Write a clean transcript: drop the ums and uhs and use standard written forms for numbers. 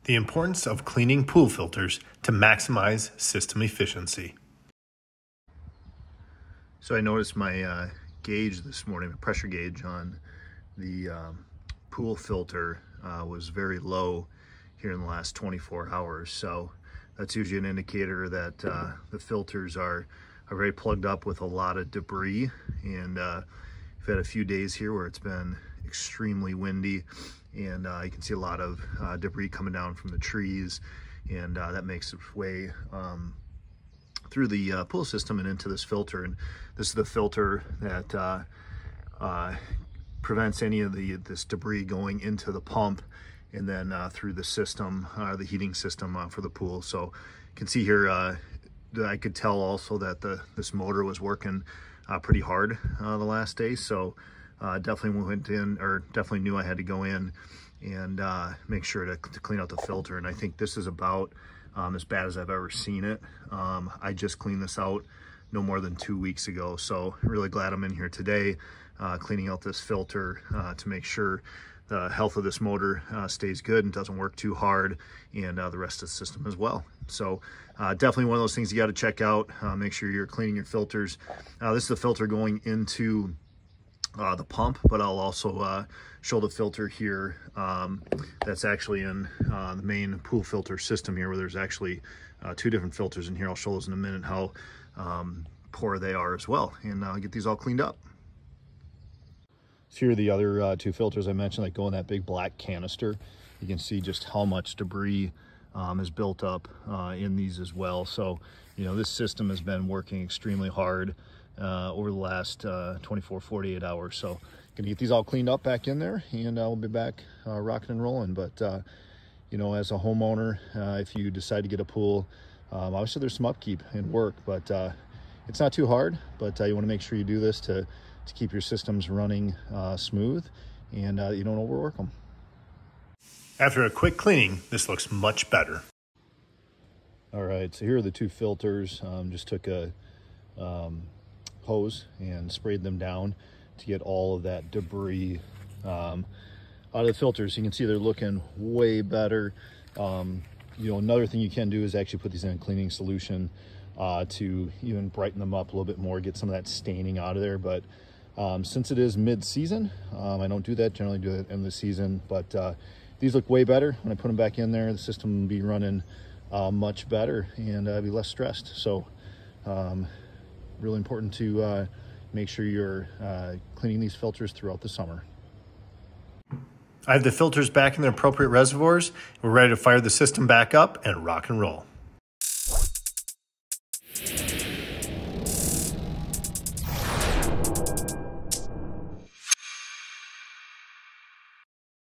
The importance of cleaning pool filters to maximize system efficiency. So I noticed my gauge this morning, the pressure gauge on the pool filter was very low here in the last 24 hours. So that's usually an indicator that the filters are very plugged up with a lot of debris. And we've had a few days here where it's been extremely windy, and you can see a lot of debris coming down from the trees, and that makes its way through the pool system and into this filter. And this is the filter that prevents any of this debris going into the pump and then through the system, the heating system for the pool. So you can see here, I could tell also that this motor was working pretty hard the last day. So definitely went in, or definitely knew I had to go in and make sure to clean out the filter. And I think this is about as bad as I've ever seen it. I just cleaned this out no more than 2 weeks ago. So really glad I'm in here today cleaning out this filter to make sure the health of this motor stays good and doesn't work too hard, and the rest of the system as well. So definitely one of those things you got to check out. Make sure you're cleaning your filters. This is the filter going into the pump, but I'll also show the filter here that's actually in the main pool filter system here, where there's actually 2 different filters in here. I'll show those in a minute, how poor they are as well, and I'll get these all cleaned up. So here are the other 2 filters I mentioned that go in that big black canister. You can see just how much debris is built up in these as well. So, you know, this system has been working extremely hard over the last 24, 48 hours. So gonna get these all cleaned up back in there, and we'll be back rocking and rolling. But you know, as a homeowner, if you decide to get a pool, obviously there's some upkeep and work, but it's not too hard. But you want to make sure you do this to keep your systems running smooth, and you don't overwork them. After a quick cleaning, this looks much better. All right, so here are the 2 filters. Just took a hose and sprayed them down to get all of that debris out of the filters. You can see they're looking way better. You know, another thing you can do is actually put these in a cleaning solution to even brighten them up a little bit more, get some of that staining out of there. But since it is mid-season, I don't do that, generally do it in the season, but these look way better. When I put them back in there, the system will be running much better, and be less stressed. So really important to make sure you're cleaning these filters throughout the summer. I have the filters back in their appropriate reservoirs. We're ready to fire the system back up and rock and roll.